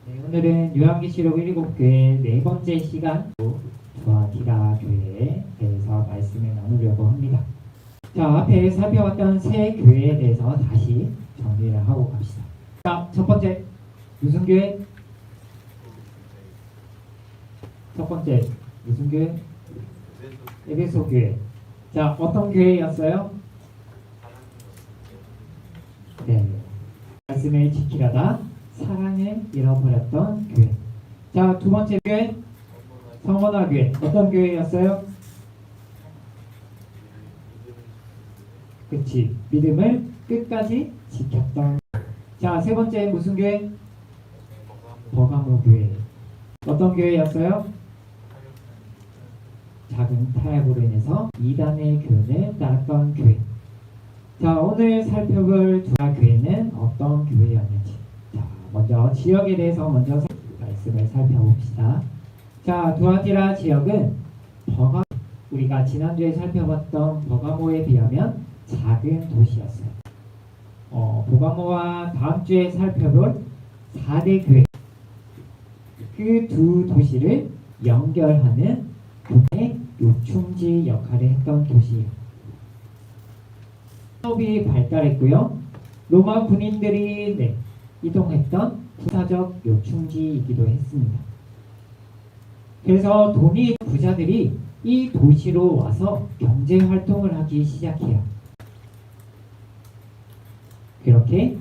네, 오늘은 요한계시록 7교회 네 번째 시간 두아티라 교회에 대해서 말씀을 나누려고 합니다. 자, 앞에 살펴봤던 세 교회에 대해서 다시 정리를 하고 갑시다. 자, 첫 번째 무슨 교회? 첫 번째 무슨 교회? 에베소 교회. 자, 어떤 교회였어요? 네, 말씀을 지키려다 사랑을 잃어버렸던 교회. 자, 두 번째 교회 성원화 교회. 어떤 교회였어요? 그치, 믿음을 끝까지 지켰던. 자, 세 번째 무슨 교회? 버가모 교회. 어떤 교회였어요? 작은 타협으로 인해서 이단의 교훈을 따랐던 교회. 자, 오늘 살펴볼 두아 교회는 어떤 교회였는지. 자, 먼저 지역에 대해서 먼저 말씀을 살펴봅시다. 자, 두아티라 지역은 우리가 지난주에 살펴봤던 버가모에 비하면 작은 도시였어요. 버가모와 다음 주에 살펴볼 4대 교회, 그 두 도시를 연결하는 국의 요충지 역할을 했던 도시예요. 사업이 발달했고요. 로마 군인들이 이동했던 부사적 요충지이기도 했습니다. 그래서 돈이 있는 부자들이 이 도시로 와서 경제 활동을 하기 시작해요. 그렇게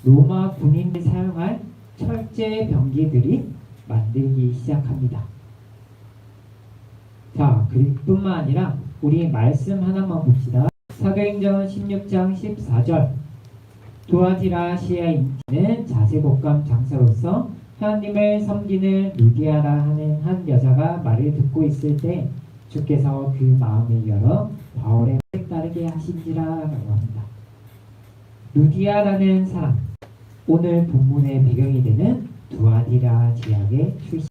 로마 군인들이 사용할 철제 병기들이 만들기 시작합니다. 자, 그뿐만 아니라 우리 말씀 하나만 봅시다. 사도행전 16장 14절. 두아티라시아 인치는 자세복감 장사로서 하나님을 섬기는 루디아라 하는 한 여자가 말을 듣고 있을 때 주께서 그 마음을 열어 바울의 말을 따르게 하신지라 라고 합니다. 루디아라는 사람, 오늘 본문의 배경이 되는 두아티라 지역의 출신.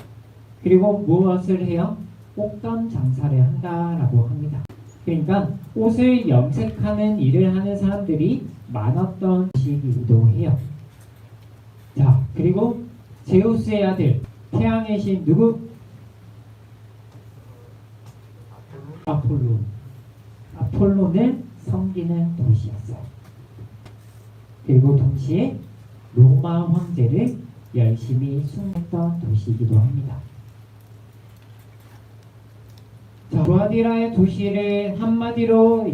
그리고 무엇을 해요? 옷감 장사를 한다라고 합니다. 그러니까 옷을 염색하는 일을 하는 사람들이 많았던 시기이기도 해요. 자, 그리고 제우스의 아들 태양의 신 누구? 아폴론을 섬기는 도시였어요. 그리고 동시에 로마 황제를 열심히 숭배했던 도시이기도 합니다. 자, 두아티라의 도시를 한마디로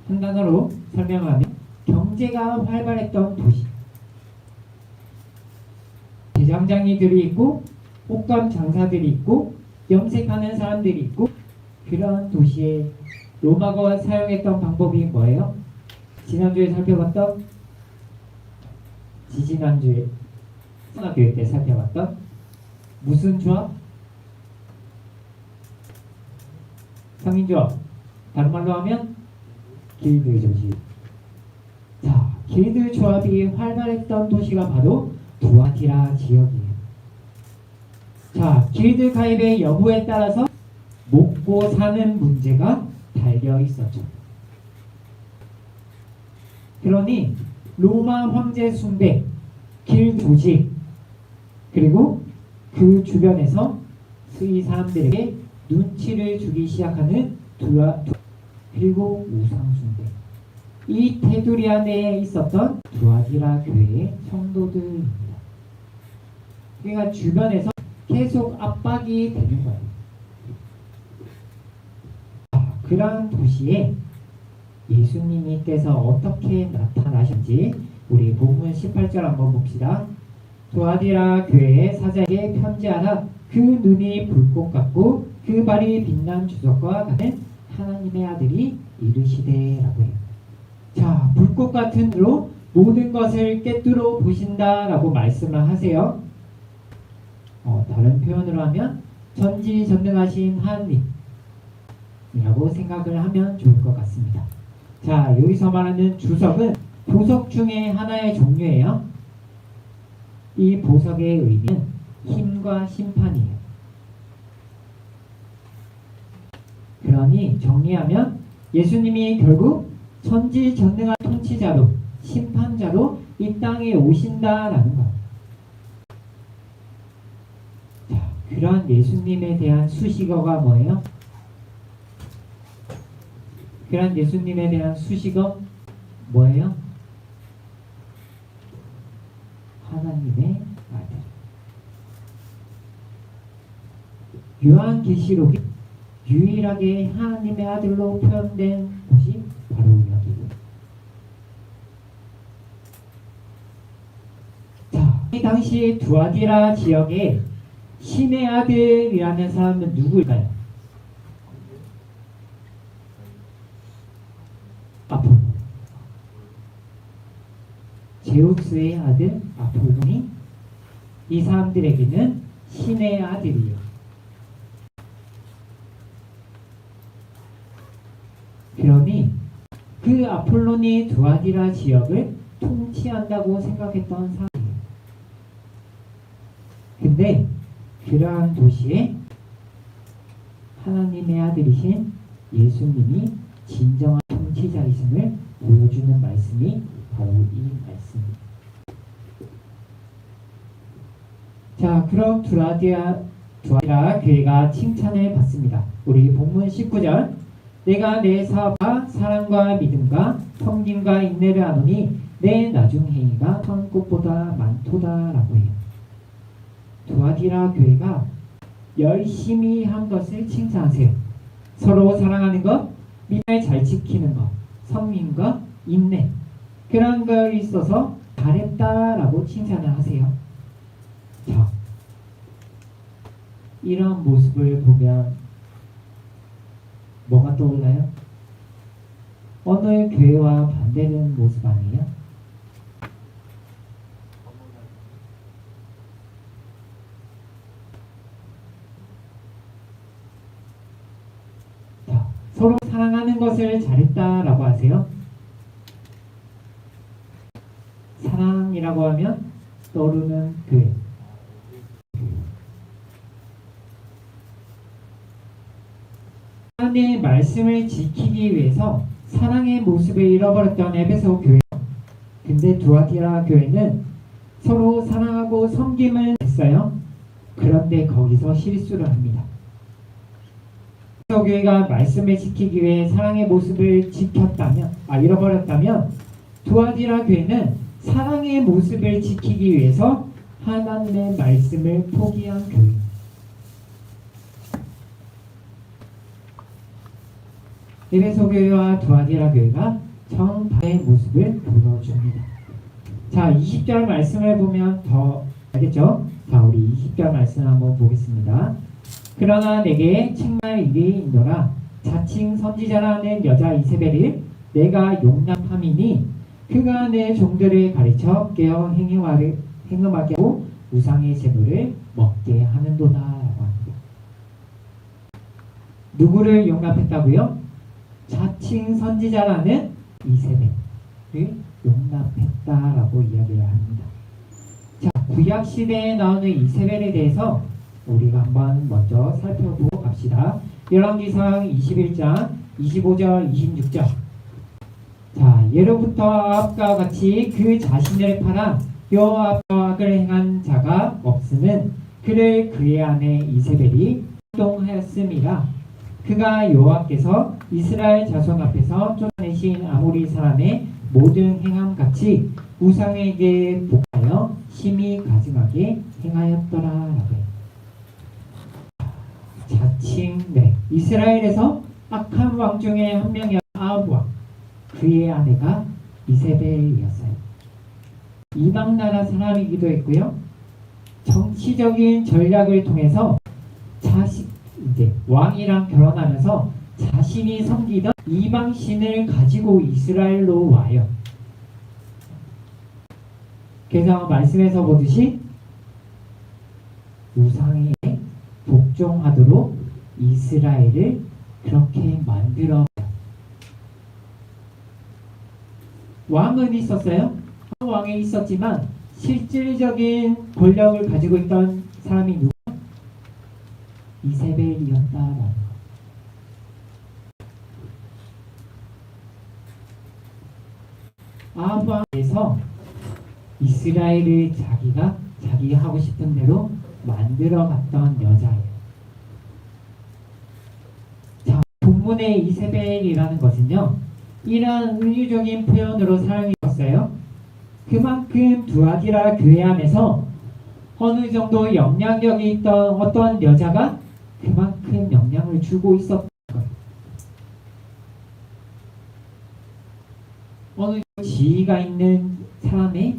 한 단어로 설명하면 경제가 활발했던 도시. 대장장이들이 있고 옷감 장사들이 있고 염색하는 사람들이 있고, 그런 도시에 로마가 사용했던 방법이 뭐예요? 지난주에 살펴봤던 지지난주에 선화교육 때 살펴봤던 무슨 조합? 상인조합. 다른 말로 하면 길드 조직. 자, 길드 조합이 활발했던 도시가 바로 두아티라 지역이에요. 자, 길드 가입의 여부에 따라서 먹고 사는 문제가 달려 있었죠. 그러니 로마 황제 숭배, 길드 조직, 그리고 그 주변에서 이 사람들에게 눈치를 주기 시작하는 그리고 우상숭배, 이 테두리 안에 있었던 두아티라 교회의 성도들입니다. 그러니까 주변에서 계속 압박이 되는 거예요. 그런 도시에 예수님께서 어떻게 나타나셨는지 우리 본문 18절 한번 봅시다. 두아티라 교회의 사자에게 편지하라. 그 눈이 불꽃 같고 그 발이 빛난 주석과 같은 하나님의 아들이 이르시되 라고 해요. 자, 불꽃 같은 눈으로 모든 것을 꿰뚫어 보신다 라고 말씀을 하세요. 다른 표현으로 하면 전지전능하신 하나님 이라고 생각을 하면 좋을 것 같습니다. 자, 여기서 말하는 주석은 보석 중에 하나의 종류예요. 이 보석의 의미는 힘과 심판이에요. 그러니 정리하면 예수님이 결국 전지전능한 통치자로, 심판자로 이 땅에 오신다라는 것. 그런 예수님에 대한 수식어가 뭐예요? 그런 예수님에 대한 수식어 뭐예요? 하나님의 아들. 요한계시록이 유일하게 하나님의 아들로 표현된 곳이 바로 여기고. 자, 이 당시 두아디라 지역에 신의 아들이라는 사람은 누구일까요? 아폴로. 제우스의 아들 아폴로니 이 사람들에게는 신의 아들이에요. 그러니 그 아폴로니 두아디라 지역을 통치한다고 생각했던 사람이에요. 근데 그러한 도시에 하나님의 아들이신 예수님이 진정한 통치자이심을 보여주는 말씀이 바로 이 말씀입니다. 자, 그럼 두아디라 교회가 칭찬을 받습니다. 우리 본문 19절, 내가 내 사업과 사랑과 믿음과 섬김과 인내를 하노니 내 나중 행위가 선 꽃보다 많도다라고 해요. 두아디라 교회가 열심히 한 것을 칭찬하세요. 서로 사랑하는 것, 믿음을 잘 지키는 것, 섬김과 인내, 그런 거에 있어서 잘했다라고 칭찬을 하세요. 자, 이런 모습을 보면 뭐가 떠올라요? 어느 교회와 반대되는 모습 아니에요? 자, 서로 사랑하는 것을 잘했다라고 하세요. 사랑이라고 하면 떠오르는 교회. 하나님의 말씀을 지키기 위해서 사랑의 모습을 잃어버렸던 에베소 교회. 근데 두아디라 교회는 서로 사랑하고 섬김을 했어요. 그런데 거기서 실수를 합니다. 에베소 교회가 말씀을 지키기 위해 사랑의 모습을 잃어버렸다면 두아디라 교회는 사랑의 모습을 지키기 위해서 하나님의 말씀을 포기한 교회. 에베소 교회와 두아디라 교회가 정반의 모습을 보여줍니다. 자, 20절 말씀을 보면 더 알겠죠? 자, 우리 20절 말씀 한번 보겠습니다. 그러나 내게 책망할 일이 있노라. 자칭 선지자라는 여자 이세벨을 내가 용납함이니 그가 내 종들을 가르쳐 깨어 행음하게 하고 우상의 재물을 먹게 하는도다 라고 합니다. 누구를 용납했다고요? 자칭 선지자라는 이세벨을 용납했다라고 이야기를 합니다. 자, 구약 시대에 나오는 이세벨에 대해서 우리가 한번 먼저 살펴보고 갑시다. 열왕기상 21장 25절 26절. 자, 예로부터 아합과 같이 그 자신을 팔아 여호와와 악을 행한 자가 없음은 그를 그의 아내 이세벨이 활동하였음이라. 그가 여호와께서 이스라엘 자손 앞에서 쫓아내신 아모리 사람의 모든 행함같이 우상에게 복하여 심히 가증하게 행하였더라라고 해요. 자칭 이스라엘에서 악한 왕 중에 한 명이었던 아합 왕, 그의 아내가 이세벨이었어요. 이방 나라 사람이기도 했고요. 정치적인 전략을 통해서 왕이랑 결혼하면서 자신이 섬기던 이방 신을 가지고 이스라엘로 와요. 그래서 말씀에서 보듯이 우상에 복종하도록 이스라엘을 그렇게 만들어. 왕은 있었어요. 왕이 있었지만 실질적인 권력을 가지고 있던 사람이 누구? 이세벨이었다라는 것. 아합 왕에서 이스라엘을 자기가 하고 싶은 대로 만들어 갔던 여자예요. 본문의 이세벨이라는 것은요, 이러한 은유적인 표현으로 사용되었어요. 그만큼 두아디라 교회 안에서 어느 정도 영향력이 있던 어떤 여자가 그만큼 영향을 주고 있었던 거예요. 어느 정도 지위가 있는 사람의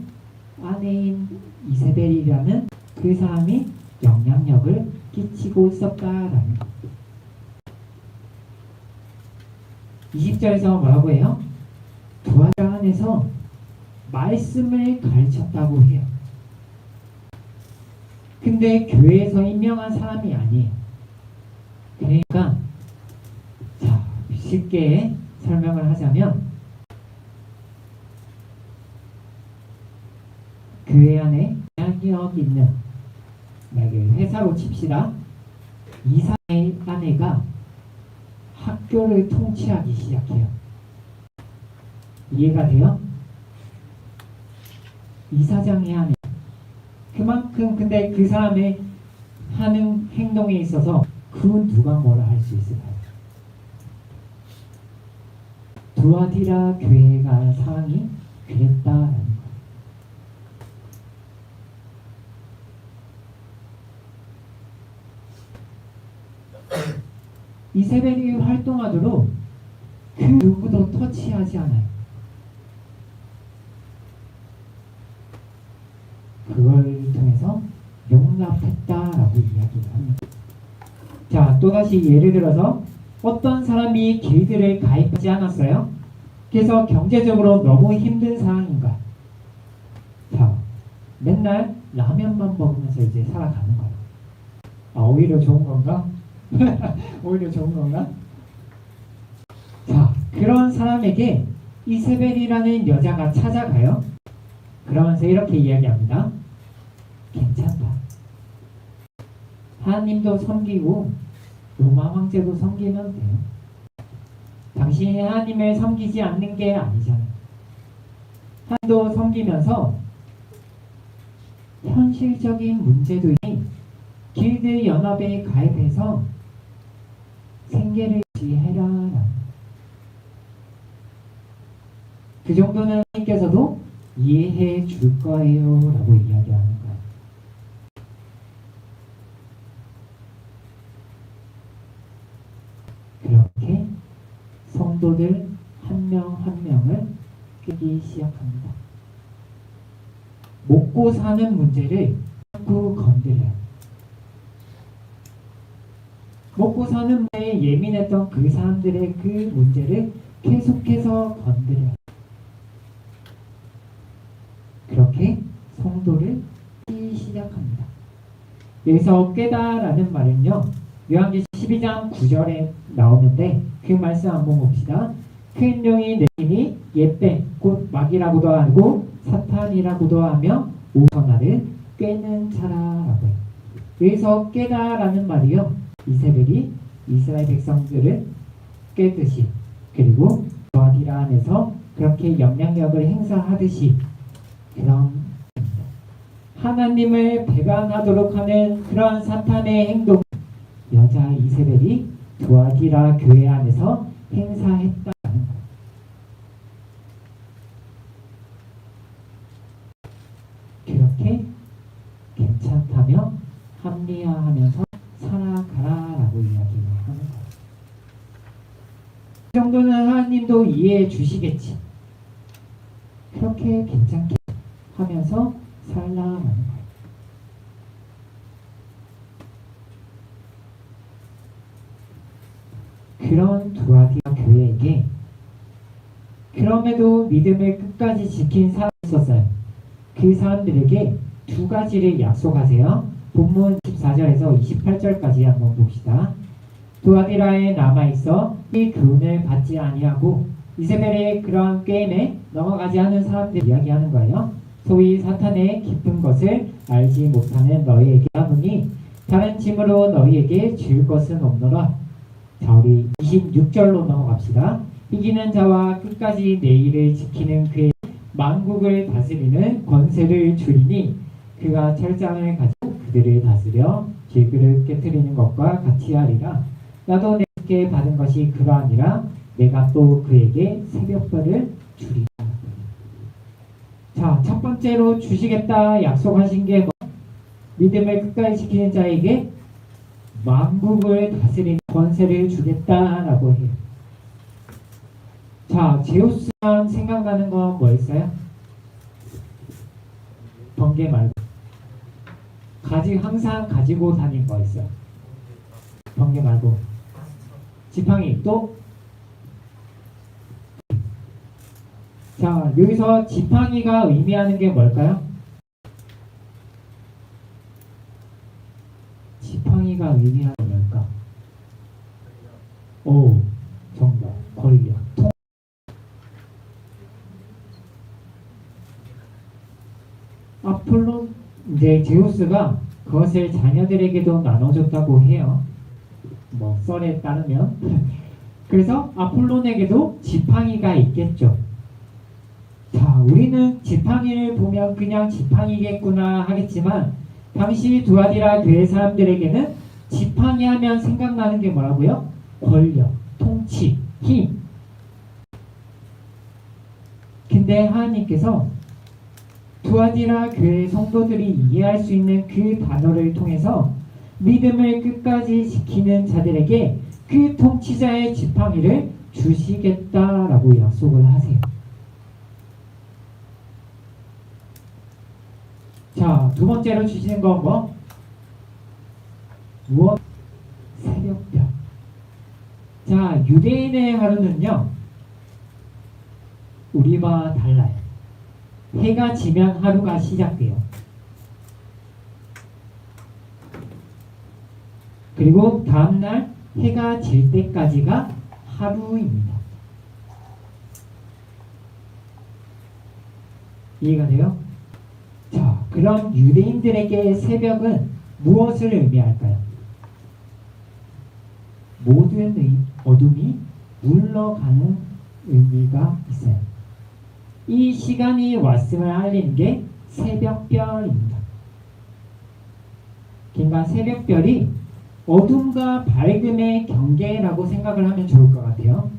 아내인 이세벨이라는 그 사람이 영향력을 끼치고 있었다라는 거예요. 20절에서 뭐라고 해요? 두아디라 안에서 말씀을 가르쳤다고 해요. 근데 교회에서 임명한 사람이 아니에요. 그러니까 자, 쉽게 설명을 하자면 교회 안에 영향력 있는, 만약에 회사로 칩시다. 이사의 아내가 학교를 통치하기 시작해요. 이해가 돼요? 이사장의 아내. 그만큼 근데 그 사람의 하는 행동에 있어서 그 누가 뭐라 할 수 있을까요? 두아디라 교회가 상황이 그랬다라는 거예요. 이세벨이 활동하도록 그 누구도 터치하지 않아요. 그걸 통해서 용납했다라고 이야기를 합니다. 자, 또다시 예를 들어서 어떤 사람이 길드를 가입하지 않았어요. 그래서 경제적으로 너무 힘든 상황인가. 자, 맨날 라면만 먹으면서 이제 살아가는 거예요. 아, 오히려 좋은 건가? 오히려 좋은 건가? 자, 그런 사람에게 이세벨이라는 여자가 찾아가요. 그러면서 이렇게 이야기합니다. 괜찮다. 하나님도 섬기고 로마 황제도 섬기면 돼요. 당신이 하나님을 섬기지 않는 게 아니잖아요. 하나님도 섬기면서 현실적인 문제도 길드 연합에 가입해서 생계를 유지해라. 그 정도는 하나님께서도 이해해 줄 거예요 라고 이야기하는 거예요. 그렇게 성도들 한 명 한 명을 깨기 시작합니다. 먹고 사는 문제를 자꾸 건드려요. 먹고 사는 문제에 예민했던 그 사람들의 그 문제를 계속해서 건드려요. 그렇게 성도를 깨기 시작합니다. 여기서 깨다라는 말은요, 요한계시록 12장 9절에 나오는데 그 말씀 한번 봅시다. 큰 용이 내리니 옛뱀 곧 마귀라고도 하고 사탄이라고도 하며 오선하를 꿰는 자라라고 해요. 여기서 깨다라는 말이요, 이세벨이 이스라엘 백성들을 깨듯이, 그리고 두아디라 안에서 그렇게 영향력을 행사하듯이 그런 하나님을 배반하도록 하는 그러한 사탄의 행동, 여자 이세벨이 두아디라 교회 안에서 행사했다는 거예요. 그렇게 괜찮다며 합리화하면서 살아가라라고 이야기를 하는 거예요. 이 정도는 하나님도 이해해 주시겠지. 그렇게 괜찮게 하면서 살라는 거예요. 그런 두아디라 교회에게 그럼에도 믿음을 끝까지 지킨 사람이 있었어요. 그 사람들에게 두 가지를 약속하세요. 본문 14절에서 28절까지 한번 봅시다. 두아디라에 남아있어 이 교훈을 받지 아니하고 이세벨의 그러한 게임에 넘어가지 않은 사람들 이야기하는 거예요. 소위 사탄의 깊은 것을 알지 못하는 너희에게 하노니 다른 짐으로 너희에게 줄 것은 없노라. 자, 우리 26절로 넘어갑시다. 이기는 자와 끝까지 내 일을 지키는 그의 만국을 다스리는 권세를 주리니 그가 철장을 가지고 그들을 다스려 길그를 깨뜨리는 것과 같이 하리라. 나도 내 예수께 받은 것이 그러하니라. 내가 또 그에게 새벽별을 주리라. 자, 첫 번째로 주시겠다 약속하신 게 믿음을 끝까지 지키는 자에게 만국을 다스리는 권세를 주겠다라고 해요. 자, 제우스만 생각나는 건 뭐 있어요? 번개 말고 항상 가지고 다닌 거 있어요. 번개 말고 지팡이 또. 자, 여기서 지팡이가 의미하는 게 뭘까요? 지팡이가 의미하는 게 뭘까? 오, 정답. 권력. 아폴론, 이제 제우스가 그것을 자녀들에게도 나눠줬다고 해요. 뭐 썰에 따르면. 그래서 아폴론에게도 지팡이가 있겠죠. 자, 우리는 지팡이를 보면 그냥 지팡이겠구나 하겠지만 당시 두아디라 교회 사람들에게는 지팡이 하면 생각나는 게 뭐라고요? 권력, 통치, 힘. 근데 하나님께서 두아디라 교회 성도들이 이해할 수 있는 그 단어를 통해서 믿음을 끝까지 지키는 자들에게 그 통치자의 지팡이를 주시겠다라고 약속을 하세요. 자, 두 번째로 주시는 건 뭐? 무엇? 새벽별. 자, 유대인의 하루는요, 우리와 달라요. 해가 지면 하루가 시작돼요. 그리고 다음날 해가 질 때까지가 하루입니다. 이해가 돼요? 자, 그럼 유대인들에게 새벽은 무엇을 의미할까요? 모든 어둠이 물러가는 의미가 있어요. 이 시간이 왔음을 알리는 게 새벽별입니다. 그러니까 새벽별이 어둠과 밝음의 경계라고 생각을 하면 좋을 것 같아요.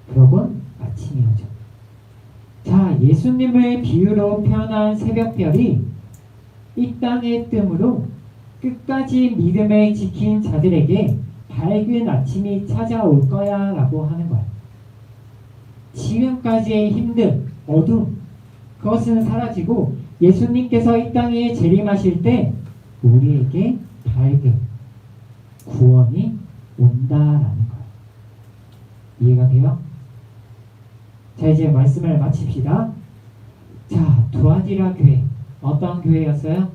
그러곤 아침이 오죠. 자, 예수님을 비유로 표현한 새벽별이 이 땅의 뜸으로 끝까지 믿음을 지킨 자들에게 밝은 아침이 찾아올 거야 라고 하는 거야. 지금까지의 힘듦, 어둠, 그것은 사라지고 예수님께서 이 땅에 재림하실 때 우리에게 밝음, 구원이 온다라는 거예요. 이해가 돼요? 자, 이제 말씀을 마칩시다. 자, 두아디라 교회 어떤 교회였어요?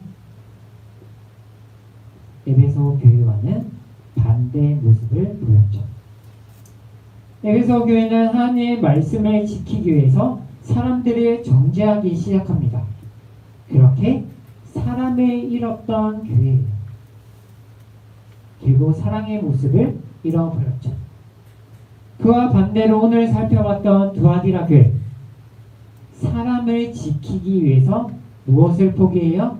에베소 교회와는 반대 모습을 보였죠. 에베소 교회는 하나님의 말씀을 지키기 위해서 사람들을 정죄하기 시작합니다. 그렇게 사람을 잃었던 교회예요. 그리고 사랑의 모습을 잃어버렸죠. 그와 반대로 오늘 살펴봤던 두아디라 교회, 사람을 지키기 위해서 무엇을 포기해요?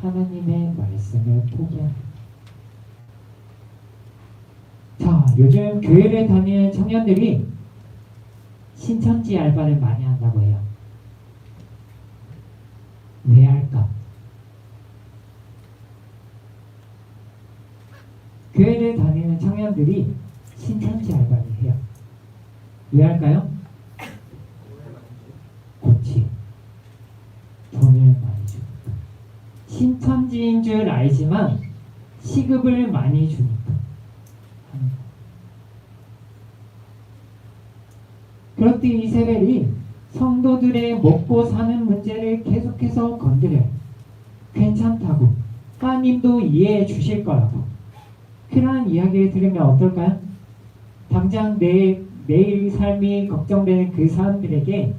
하나님의 말씀을 포기합니다. 자, 요즘 교회를 다니는 청년들이 신천지 알바를 많이 한다고 해요. 왜 할까? 교회를 다니는 청년들이 신천지 알바를 해요. 왜 할까요? 그렇지. 돈을 많이 주니까. 신천지인 줄 알지만 시급을 많이 주니까. 그렇듯 이세벨이 성도들의 먹고 사는 문제를 계속해서 건드려요. 괜찮다고. 하나님도 이해해 주실 거라고. 그러한 이야기를 들으면 어떨까요? 당장 내일 삶이 걱정되는 그 사람들에게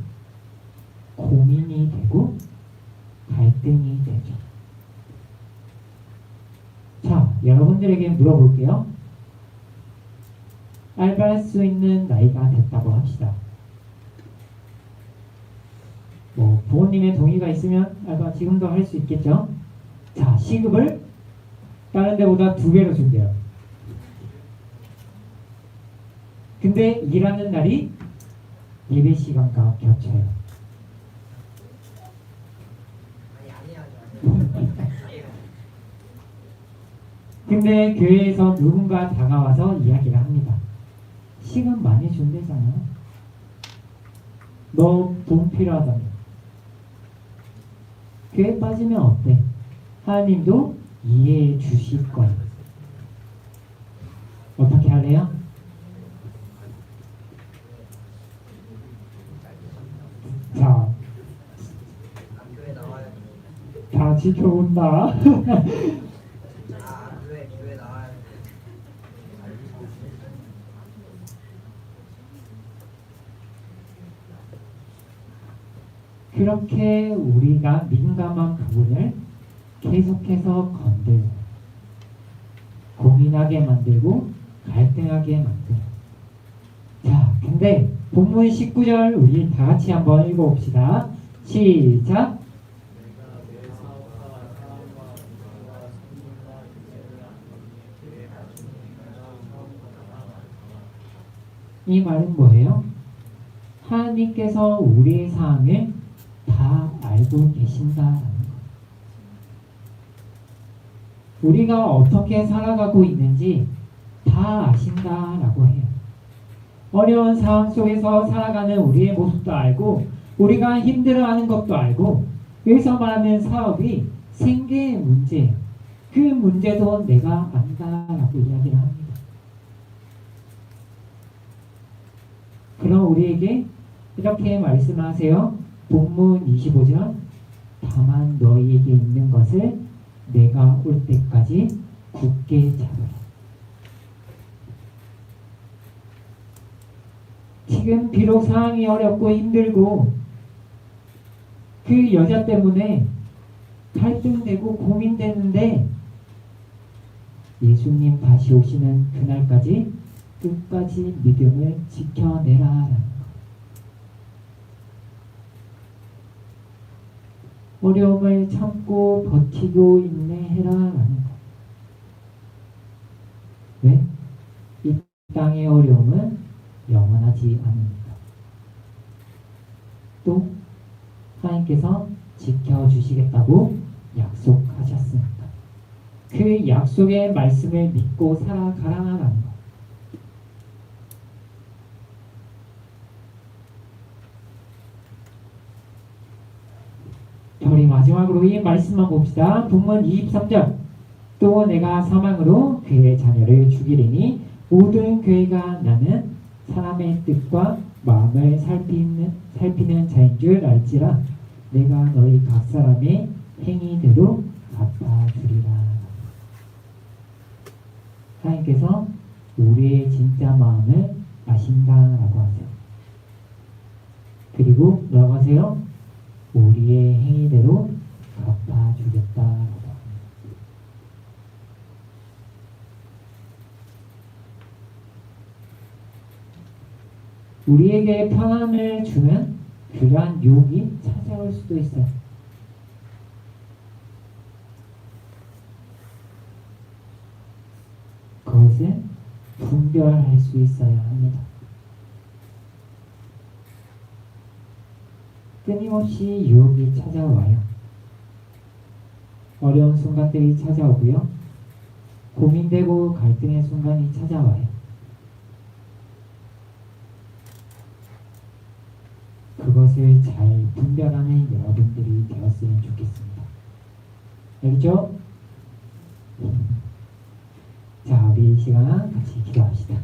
고민이 되고 갈등이 되죠. 자, 여러분들에게 물어볼게요. 알바할 수 있는 나이가 됐다고 합시다. 뭐 부모님의 동의가 있으면 알바 지금도 할 수 있겠죠. 자, 시급을 다른 데보다 2배로 준대요. 근데 일하는 날이 예배 시간과 겹쳐요. 근데 교회에서 누군가 다가와서 이야기를 합니다. 시간 많이 준대잖아. 너 돈 필요하다며. 교회 빠지면 어때? 하나님도 이해해 주실 거예요. 어떻게 할래요? 자, 다 지켜본다. 그렇게 우리가 민감한 부분을 계속해서 건들고 고민하게 만들고 갈등하게 만들어. 자, 근데 본문 19절 우리 다 같이 한번 읽어봅시다. 시작. 이 말은 뭐예요? 하나님께서 우리의 상황을 다 알고 계신다라는 것. 우리가 어떻게 살아가고 있는지 다 아신다라고 해요. 어려운 상황 속에서 살아가는 우리의 모습도 알고 우리가 힘들어하는 것도 알고 여기서 말하는 사업이 생계의 문제예요. 그 문제도 내가 안다라고 이야기를 합니다. 그럼 우리에게 이렇게 말씀하세요. 본문 25절 다만 너희에게 있는 것을 내가 올 때까지 굳게 잡으라. 지금 비록 상황이 어렵고 힘들고 그 여자 때문에 갈등되고 고민되는데 예수님 다시 오시는 그날까지 끝까지 믿음을 지켜내라. 어려움을 참고 버티고 인내해라라는 것. 왜? 이 땅의 어려움은 영원하지 않으니까. 또 하나님께서 지켜주시겠다고 약속하셨으니까. 그 약속의 말씀을 믿고 살아가라라는 것. 우리 마지막으로 이 말씀만 봅시다. 본문 23절. 또 내가 사망으로 그의 자녀를 죽이리니 모든 교회가 나는 사람의 뜻과 마음을 살피는 자인 줄 알지라. 내가 너희 각 사람의 행위대로 갚아주리라. 하나님께서 우리의 진짜 마음을 아신다라고 하세요. 그리고 뭐라고 하세요? 우리의 행위대로 갚아주겠다라고 합니다. 우리에게 평안을 주는 그러한 유혹이 찾아올 수도 있어요. 그것을 분별할 수 있어야 합니다. 끊임없이 유혹이 찾아와요. 어려운 순간들이 찾아오고요. 고민되고 갈등의 순간이 찾아와요. 그것을 잘 분별하는 여러분들이 되었으면 좋겠습니다. 알겠죠? 자, 우리 이 시간 같이 기도합시다.